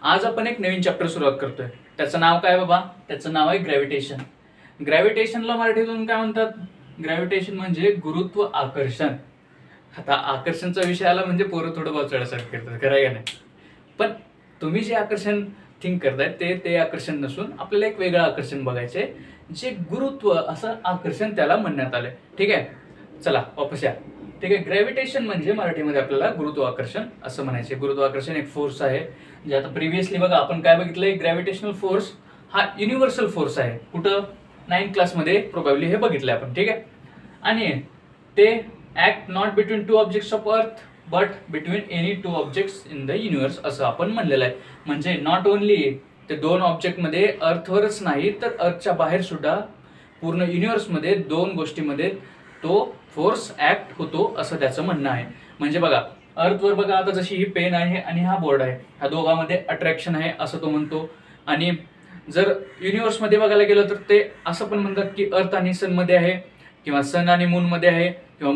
आज आपण एक नवीन चॅप्टर सुरुवात करतोय. त्याचं नाव काय बाबा? त्याचं नाव आहे ग्रॅव्हिटेशन. ग्रॅव्हिटेशनला मराठीतून काय म्हणतात? ग्रॅव्हिटेशन म्हणजे गुरुत्व आकर्षण. आता आकर्षणचा विषय आला म्हणजे पोरं थोडं वाचण्यासाठी करतात, खरं का नाही? पण तुम्ही जे आकर्षण थिंक करताय ते आकर्षण नसून आपल्याला एक वेगळं आकर्षण बघायचंय, जे गुरुत्व असं आकर्षण त्याला म्हणण्यात आलंय. ठीक आहे, चला वापस या. ठीक आहे, ग्रॅव्हिटेशन म्हणजे मराठीमध्ये आपल्याला गुरुत्वाकर्षण असं म्हणायचे. गुरुत्वाकर्षण एक फोर्स आहे, जे आता प्रिव्हियसली बघा आपण काय बघितलंय, ग्रॅव्हिटेशनल फोर्स हा युनिव्हर्सल फोर्स आहे. कुठं? 9th क्लासमध्ये प्रोबॅबली हे बघितलंय आपण. ठीक आहे, आणि ते act not between two objects of earth but between any two objects in the universe असं आपण म्हणलेलं आहे. म्हणजे नॉट ओनली ते दोन ऑब्जेक्टमध्ये अर्थवरच नाही तर अर्थच्या बाहेर सुद्धा पूर्ण युनिव्हर्समध्ये दोन गोष्टीमध्ये तो फोर्स ऍक्ट होतो असं त्याचं म्हणणं आहे. म्हणजे बघा अर्थवर बघा, आता जशी ही पेन आहे आणि हा बोर्ड आहे, ह्या दोघांमध्ये अट्रॅक्शन आहे असं तो म्हणतो. आणि जर युनिव्हर्समध्ये बघायला गेलं तर ते असं पण म्हणतात की अर्थ आणि सनमध्ये आहे, किंवा सन आणि मूनमध्ये आहे, किंवा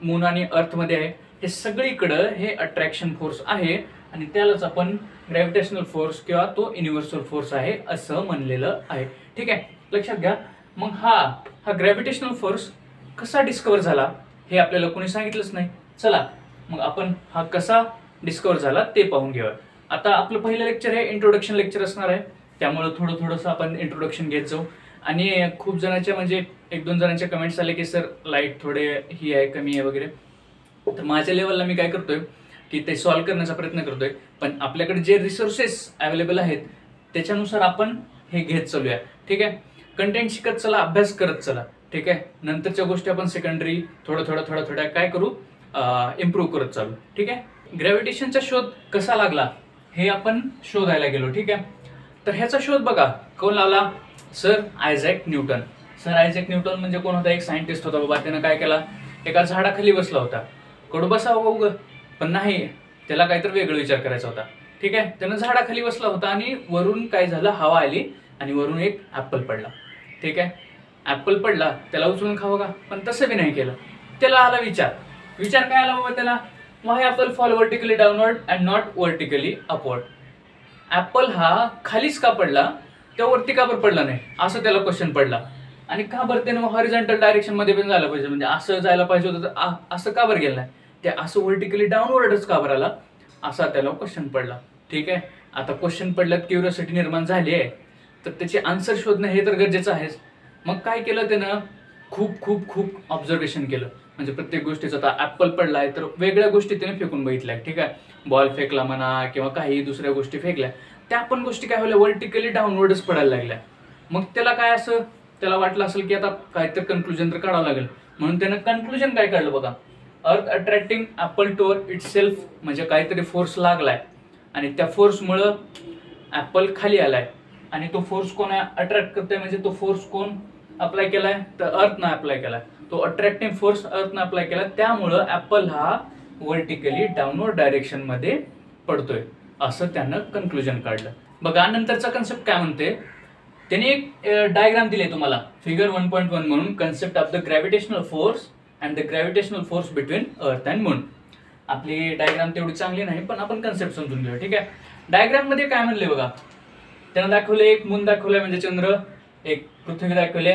मून आणि अर्थमध्ये आहे. हे सगळीकडं हे अट्रॅक्शन फोर्स आहे आणि त्यालाच आपण ग्रॅव्हिटेशनल फोर्स किंवा तो युनिव्हर्सल फोर्स आहे असं म्हणलेलं आहे. ठीक आहे, लक्षात घ्या. मग हा ग्रॅव्हिटेशनल फोर्स कसा डिस्कवर झाला हे आपल्याला कोणी सांगितलंच नाही. चला मग आपण हा कसा डिस्कवर झाला ते पाहून घेऊया. आता आपलं पहिलं लेक्चर आहे, इंट्रोडक्शन लेक्चर असणार आहे, त्यामुळे थोडंसं आपण इंट्रोडक्शन घेत जाऊ. आणि खूप जणांच्या म्हणजे 1-2 जणांच्या कमेंट्स आले की सर लाईट थोडे ही आहे, कमी आहे वगैरे. तर माझ्या लेवलला मी काय करतोय की ते सॉल्व्ह करण्याचा प्रयत्न करतोय, पण आपल्याकडे जे रिसोर्सेस अवेलेबल आहेत त्याच्यानुसार आपण हे घेत चालूया. ठीक आहे, कंटेंट शिकत चला, अभ्यास करत चला. ठीक आहे, नंतरच्या गोष्टी आपण सेकंडरी थोड्या काय करू, इम्प्रूव्ह करत चालू. ठीक आहे, ग्रॅव्हिटेशनचा शोध कसा लागला हे आपण शोधायला गेलो. ठीक आहे, तर ह्याचा शोध बघा कोण लावला? Sir Isaac Newton. Sir Isaac Newton म्हणजे कोण होता? एक सायंटिस्ट होता बाबा. त्यानं काय केला, एका झाडाखाली बसला होता. कडू बसावं उगं, पण नाही, त्याला काहीतरी वेगळं विचार करायचा होता. ठीक आहे, त्यानं झाडाखाली बसला होता आणि वरून काय झालं, हवा आली आणि वरून एक ऍपल पडला. ठीक आहे, ऍपल पडला, त्याला उचलून खावं का? पण तसं बी नाही केलं. त्याला आला विचार काय आला बाबा त्याला? Why apple fall vertically downward and not vertically upward. Apple हा खालीच का पडला, त्या वरती का बरं पडला नाही, असं त्याला क्वेश्चन पडला. आणि का बरं त्यानं हॉरिझॉन्टल डायरेक्शन मध्ये पण झालं पाहिजे, म्हणजे असं जायला पाहिजे होतं तर असं का बरं गेलं नाही, ते असं व्हर्टिकली डाऊनवर्डच का बरं आला, असा त्याला क्वेश्चन पडला. ठीक आहे, आता क्वेश्चन पडल्यात, क्युरिओसिटी निर्माण झाली आहे, तर त्याचे आन्सर शोधणं हे तर गरजेचं आहेच. मग काय केलं त्यानं? खूप ऑब्झर्वेशन केलं. म्हणजे प्रत्येक गोष्टीचं, आता ऍपल पडलाय तर वेगळ्या गोष्टी त्याने फेकून बघितल्या. ठीक आहे, बॉल फेकला म्हणा किंवा काही दुसऱ्या गोष्टी फेकल्या, त्या पण गोष्टी काय व्हायला, व्हर्टिकली डाऊनवर्डच पडायला लागल्या. मग त्याला काय असं त्याला वाटलं असेल की आता काहीतरी कन्क्लुजन तर काढावं लागेल, म्हणून त्यानं कन्क्लुजन काय काढलं बघा, अर्थ attracting apple toward it self. म्हणजे काहीतरी फोर्स लागलाय आणि त्या फोर्समुळं ऍपल खाली आलाय. आणि तो फोर्स कोण अट्रॅक्ट करतोय, म्हणजे तो फोर्स कोण अप्लाय केलाय, तर अर्थनं अप्लाय केलाय. तो अट्रॅक्टिंग फोर्स अर्थनं अप्लाय केला, त्यामुळं ऍपल हा व्हर्टिकली डाऊनवर्ड डायरेक्शन मध्ये पडतोय असं त्यानं कन्क्लुजन काढलं. बघा नंतरचा कन्सेप्ट काय म्हणते, त्याने एक डायग्राम दिले तुम्हाला, फिगर 1.1 म्हणून, concept of the gravitational force and the gravitational force between earth and moon. आपली डायग्राम तेवढी चांगली नाही, पण आपण कन्सेप्ट समजून घेऊ. ठीक आहे, डायग्राम मध्ये काय म्हणले बघा, त्यानं दाखवले एक मून दाखवलाय म्हणजे चंद्र, एक पृथ्वी दाखवली,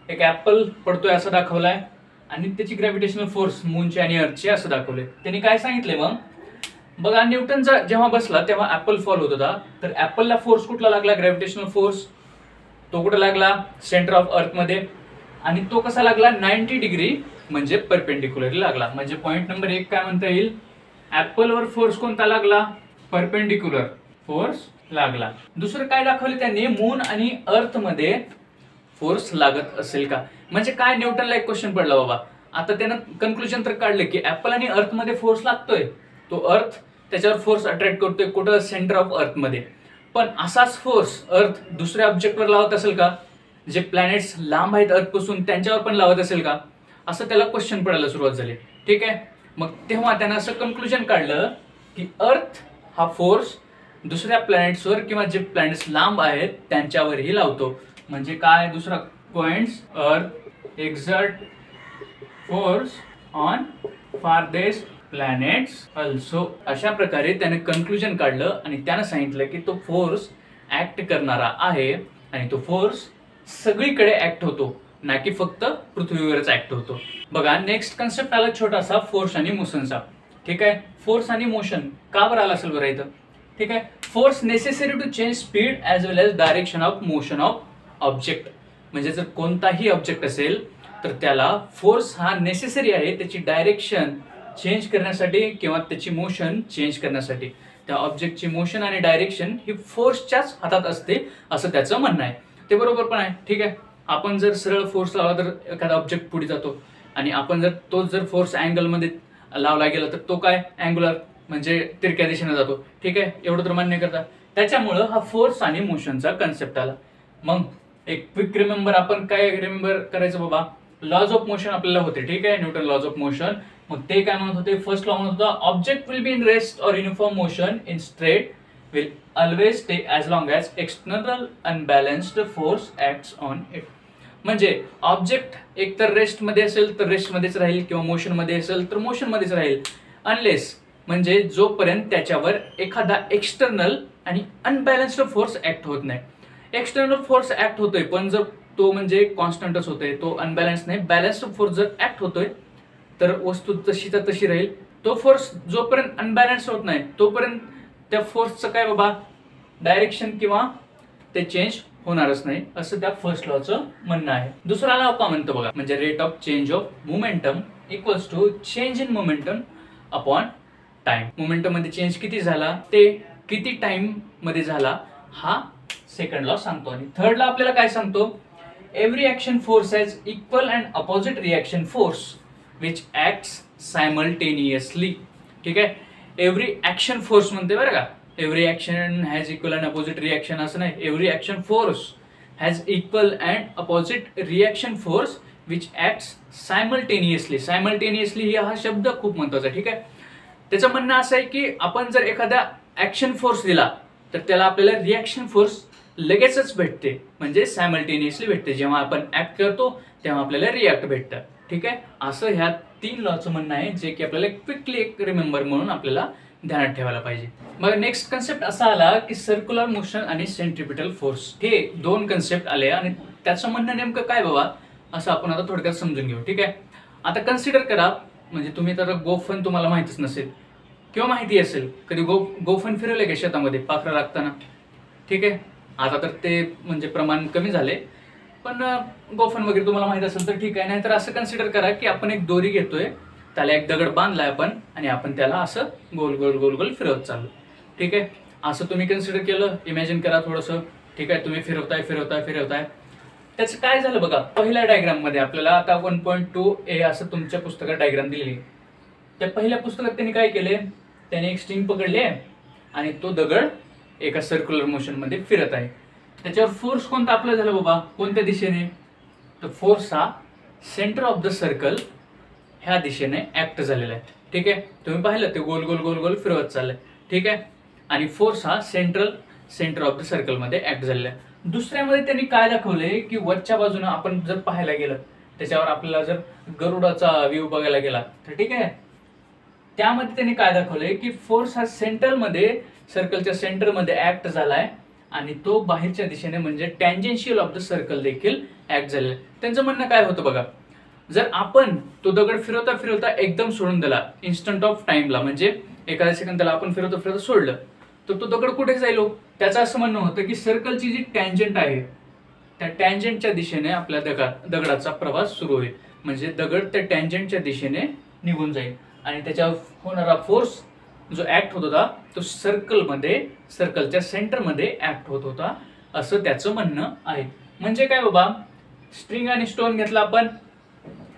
एक ऍपल पडतोय असं दाखवलाय, आणि त्याची ग्रॅव्हिटेशनल फोर्स मूनची आणि अर्थची असं दाखवले. त्यांनी काय सांगितले मग बघा, न्यूटनचा जेव्हा बसला तेव्हा ऍपल फॉल होत होता, तर ऍपलला फोर्स कुठला लागला, ग्रॅव्हिटेशनल फोर्स, तो कुठे लागला, सेंटर ऑफ अर्थ मध्ये. आणि तो कसा लागला, 90 डिग्री म्हणजे परपेंडिक्युलरली लागला. म्हणजे पॉईंट नंबर 1 काय म्हणता येईल, ऍपलवर फोर्स कोणता लागला, परपेंडिक्युलर फोर्स लागला. दुसरं काय दाखवले त्यांनी, मून आणि अर्थ मध्ये फोर्स लागत असेल का. म्हणजे काय, न्यूटनला एक क्वेश्चन पडला बाबा. आता त्यानं कन्क्लुजन तर काढलं की ऍपल आणि अर्थ मध्ये फोर्स लागतोय, तो अर्थ त्याच्यावर फोर्स अट्रॅक्ट करतोय कुठं, सेंटर ऑफ अर्थ मध्ये. पण असाच फोर्स अर्थ दुसऱ्या ऑब्जेक्टवर लावत असेल का, जे प्लॅनेट्स लांब आहेत अर्थपासून त्यांच्यावर पण लावत असेल का, असं त्याला क्वेश्चन पडायला सुरुवात झाली. ठीक आहे, मग तेव्हा त्यानं असं कन्क्लुजन काढलं की अर्थ हा फोर्स दुसऱ्या प्लॅनेट्सवर किंवा जे प्लॅनेट्स लांब आहेत त्यांच्यावरही लावतो. म्हणजे काय, दुसरा points, earth exert force on farthest planets also. अशा प्रकारे त्याने कन्क्लुजन काढलं आणि त्यानं सांगितलं की तो फोर्स ऍक्ट करणारा आहे आणि तो फोर्स सगळीकडे ऍक्ट होतो, ना की फक्त पृथ्वीवरच ऍक्ट होतो. बघा नेक्स्ट कन्सेप्ट आला छोटासा फोर्स आणि मोशनचा. ठीक आहे, फोर्स आणि मोशन का बरं आला असेल बरं इथं. ठीक आहे, force necessary to change speed as well as direction of motion of object. म्हणजे जर कोणताही ऑब्जेक्ट असेल तर त्याला फोर्स हा नेसेसरी आहे त्याची डायरेक्शन चेंज करण्यासाठी किंवा त्याची मोशन चेंज करण्यासाठी. त्या ऑब्जेक्टची मोशन आणि डायरेक्शन ही फोर्सच्याच हातात असते असं त्याचं म्हणणं आहे. ते बरोबर पण आहे. ठीक आहे, आपण जर सरळ फोर्स लावला तर एखादा ऑब्जेक्ट पुढे जातो आणि आपण जर तोच जर फोर्स अँगलमध्ये लावला गेला तर तो काय अँग्युलर म्हणजे तिरक्या दिशेने जातो. ठीक आहे, एवढं तर मान्य करता. त्याच्यामुळं हा फोर्स आणि मोशनचा कन्सेप्ट आला. मग एक क्विक रिमेंबर आपण काय रिमेंबर करायचं बाबा, लॉज ऑफ मोशन आपल्याला होते. ठीक आहे, न्यूटन लॉज ऑफ मोशन. मग ते काय म्हणत होते, फर्स्ट लॉ म्हणत होता object will be in rest or uniform motion in straight will always stay as long as external unbalanced force acts on it. म्हणजे ऑब्जेक्ट एक तर रेस्टमध्ये असेल तर रेस्टमध्येच राहील किंवा मोशनमध्ये असेल तर मोशनमध्येच राहील, अनलेस म्हणजे जोपर्यंत त्याच्यावर एखादा एक्सटर्नल आणि अनबॅलन्स्ड फोर्स ऍक्ट होत नाही. एक्सटर्नल फोर्स ऍक्ट होतोय पण जर तो म्हणजे कॉन्स्टंटच होतोय, तो अनबॅलन्स नाही, बॅलन्स्ड फोर्स जर ऍक्ट होतोय तर वस्तू तशीच्या तशी राहील. तो फोर्स जोपर्यंत अनबॅलन्स होत नाही तोपर्यंत त्या फोर्सचं काय बाबा डायरेक्शन किंवा ते चेंज होणारच नाही असं त्या फर्स्ट लॉचं म्हणणं आहे. दुसरा लॉ का म्हणतो बघा, म्हणजे rate of change of momentum equals to change in momentum upon time. Momentum मध्ये चेंज किती झाला ते किती टाइम मध्ये झाला हा सेकंड लॉ सांगतो. आणि थर्ड लॉ आपल्याला काय सांगतो, every action force has equal and opposite reaction force which acts simultaneously. ठीक आहे, एव्हरी ऍक्शन फोर्स म्हणते बरं का, every action has equal and opposite reaction असं नाही, every action force has equal and opposite reaction force which acts simultaneously. Simultaneously हा शब्द खूप महत्वाचा. ठीक आहे, त्याचं म्हणणं असं आहे की आपण जर एखादा ऍक्शन फोर्स दिला तर त्याला आपल्याला रिॲक्शन फोर्स लगेचच भेटते, म्हणजे सायमल्टेनियसली भेटते. जेव्हा आपण ऍक्ट करतो तेव्हा आपल्याला रिॲक्ट भेटतं. ठीक आहे, असं ह्या तीन लॉचं म्हणणं आहे जे की आपल्याला क्विकली एक रिमेंबर म्हणून आपल्याला ध्यानात ठेवायला पाहिजे. मग नेक्स्ट कन्सेप्ट असा आला की सर्क्युलर मोशन आणि सेंट्रिपिटल फोर्स. हे दोन कन्सेप्ट आले आणि त्याचं म्हणणं नेमकं काय बाबा असं आपण आता थोडक्यात समजून घेऊ. ठीक आहे, आता कन्सिडर करा, म्हणजे तुम्ही तर गोफन तुम्हाला माहितीच नसेल किंवा माहिती असेल, कधी गोफन फिरवले का शेतामध्ये पाखरं लागताना. ठीक आहे, आता तर ते म्हणजे प्रमाण कमी झाले, पण गोफन वगैरे तुम्हाला माहित असेल तर ठीक आहे. नाहीतर असं कन्सिडर करा की आपण एक दोरी घेतोय, त्याला एक दगड बांधलाय आपण आणि आपण त्याला असं गोल गोल गोल गोल फिरवत चाललो. ठीक आहे, असं तुम्ही कन्सिडर केलं, इमॅजिन करा थोडंसं. ठीक आहे, तुम्ही फिरवताय फिरवताय फिरवताय, त्याचं काय झालं बघा. पहिल्या डायग्राम मध्ये आपल्याला आता 1.2a असं तुमच्या पुस्तकात डायग्राम दिलेली. त्या पहिल्या पुस्तकात त्यांनी काय केले, त्याने एक स्ट्रिंग पकडली आणि तो दगड एका सर्क्युलर मोशन मध्ये फिरत आहे. त्याच्यावर फोर्स कोणता अप्लाय झाला बाबा, कोणत्या दिशेने, तर फोर्स हा सेंटर ऑफ द सर्कल ह्या दिशेने ऍक्ट झालेला आहे. ठीक आहे, तुम्ही पाहिलं ते गोल गोल गोल गोल फिरवत चाललंय. ठीक आहे, आणि फोर्स हा सेंटर ऑफ द सर्कल मध्ये ऍक्ट झालेला आहे. दुसऱ्यामध्ये त्यांनी काय दाखवले की वरच्या बाजूने आपण जर पाहायला गेलं त्याच्यावर आपल्याला जर गरुडाचा व्ह्यू बघायला गेला तर ठीक आहे, त्यामध्ये त्यांनी काय दाखवले की फोर्स हा सेंटरमध्ये सर्कलच्या सेंटरमध्ये ऍक्ट झालाय आणि तो बाहेरच्या दिशेने म्हणजे टँजेन्शियल ऑफ द सर्कल देखील ऍक्ट झालेला आहे. त्यांचं म्हणणं काय होतं बघा, जर आपण तो दगड फिरवता फिरवता एकदम सोडून दिला इन्स्टंट ऑफ टाइमला, म्हणजे एखाद्या सेकंद त्याला आपण फिरवता फिरवता सोडलं तर तो दगड कुठे जाईल. त्याचं असं म्हणणं होतं की सर्कलची जी टँजंट आहे त्या टँजंटच्या दिशेने आपल्या दगडाचा प्रवास सुरू होईल, म्हणजे दगड त्या टँजंटच्या दिशेने निघून जाईल आणि त्याच्यावर होणारा फोर्स जो ऍक्ट होत होता तो सर्कलच्या सेंटरमध्ये ऍक्ट होत होता असं त्याचं म्हणणं आहे. म्हणजे काय बाबा, स्ट्रिंग आणि स्टोन घेतला आपण,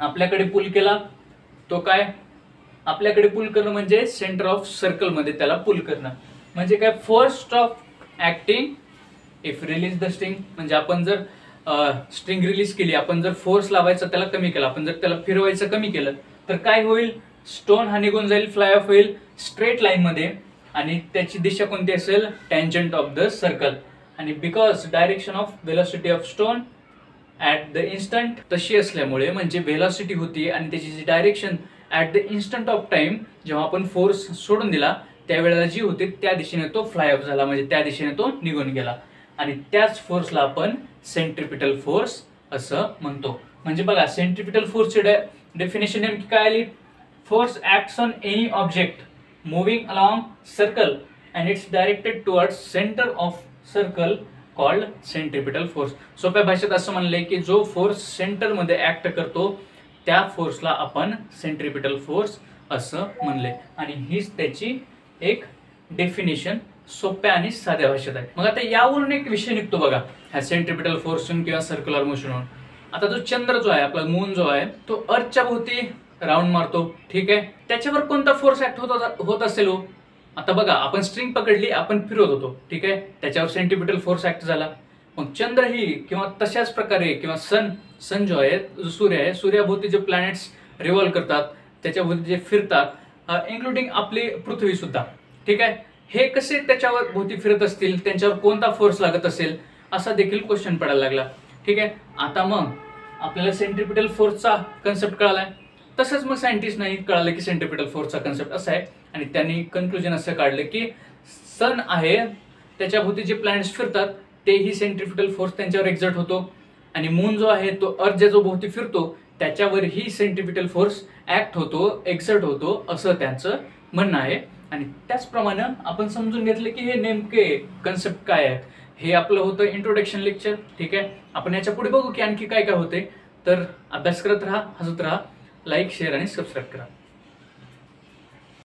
आपल्याकडे पुल केला, तो काय आपल्याकडे पुल करणं म्हणजे सेंटर ऑफ सर्कल मध्ये त्याला पुल करणं. म्हणजे काय, first of acting if release the string, म्हणजे आपण जर स्ट्रिंग रिलीज केली, आपण जर फोर्स लावायचा त्याला कमी केला, आपण जर त्याला फिरवायचं कमी केलं तर काय होईल, स्टोन हा निघून जाईल, फ्लाय ऑफ होईल स्ट्रेट लाईन मध्ये आणि त्याची दिशा कोणती असेल, टँजंट ऑफ द सर्कल. आणि because direction of velocity of stone at the instant तशी असल्यामुळे म्हणजे व्हेलॉसिटी होती आणि त्याची जी direction at the instant of time जेव्हा आपण फोर्स सोडून दिला त्यावेळेला जी होती त्या दिशेने तो फ्लाय ऑफ झाला, म्हणजे त्या दिशेने तो निघून गेला. आणि त्याच फोर्सला आपण सेंट्रिपिटल फोर्स असं म्हणतो. म्हणजे बघा सेंट्रिपिटल फोर्सची डेफिनेशन नेमकी काय आली? Force acts on any object moving along circle and it's directed towards centre of circle called centripetal force. सोप्या भाषेत असं म्हणलंय की जो फोर्स सेंटरमध्ये ऍक्ट करतो त्या फोर्सला आपण सेंट्रिपिटल फोर्स असं म्हणले. आणि हीच त्याची एक डेफिनेशन सोप्या आणि साध्या भाषेत आहे. मग आता यावरून एक विषय निघतो बघा, ह्या सेंट्रिपिटल फोर्सहून किंवा सर्क्युलर मोशनवरून. आता जो चंद्र जो आहे, आपला मून जो आहे, तो अर्थच्या भोवती राऊंड मारतो, ठीक आहे. त्याच्यावर कोणता फोर्स ऍक्ट होत असेल हो? आता बघा, आपण स्ट्रिंग पकडली, आपण फिरवत होतो, ठीक आहे, त्याच्यावर सेंट्रिपिटल फोर्स ऍक्ट झाला. मग चंद्र ही किंवा तशाच प्रकारे किंवा सन जो आहे, जो सूर्य आहे, सूर्याभोवती जे प्लॅनेट्स रिव्हॉल्व करतात, त्याच्या भोवती जे फिरतात, इन्क्लुडिंग आपली पृथ्वी सुद्धा, ठीक आहे, हे कसे त्याच्यावर भोवती फिरत असतील, त्यांच्यावर कोणता फोर्स लागत असेल, असा देखील क्वेश्चन पडायला लागला, ठीक आहे. आता मग आपल्याला सेंट्रिपिटल फोर्सचा कन्सेप्ट कळालाय. तसंच मग सायंटिस्टनाही कळालं की सेंट्रिपिटल फोर्सचा कन्सेप्ट असा आहे, आणि त्यांनी कन्क्लुजन असं काढलं की सन आहे त्याच्या भोवती जे प्लॅनेट्स फिरतात तेही सेंट्रिपिटल फोर्स त्यांच्यावर एक्झर्ट होतो, आणि मून जो आहे तो अर्थ जो भोवती फिरतो त्याच्यावरही सेंट्रिपिटल फोर्स ऍक्ट होतो, एक्झर्ट होतो, असं त्यांचं म्हणणं आहे. आणि त्याचप्रमाणे आपण समजून घेतलं की हे नेमके कन्सेप्ट काय आहेत. हे आपलं होतं इंट्रोडक्शन लेक्चर, ठीक आहे. आपण याच्या पुढे बघू की आणखी काय काय होते. तर अभ्यास करत राहा, हसत राहा, लाईक, शेअर आणि सबस्क्राईब करा.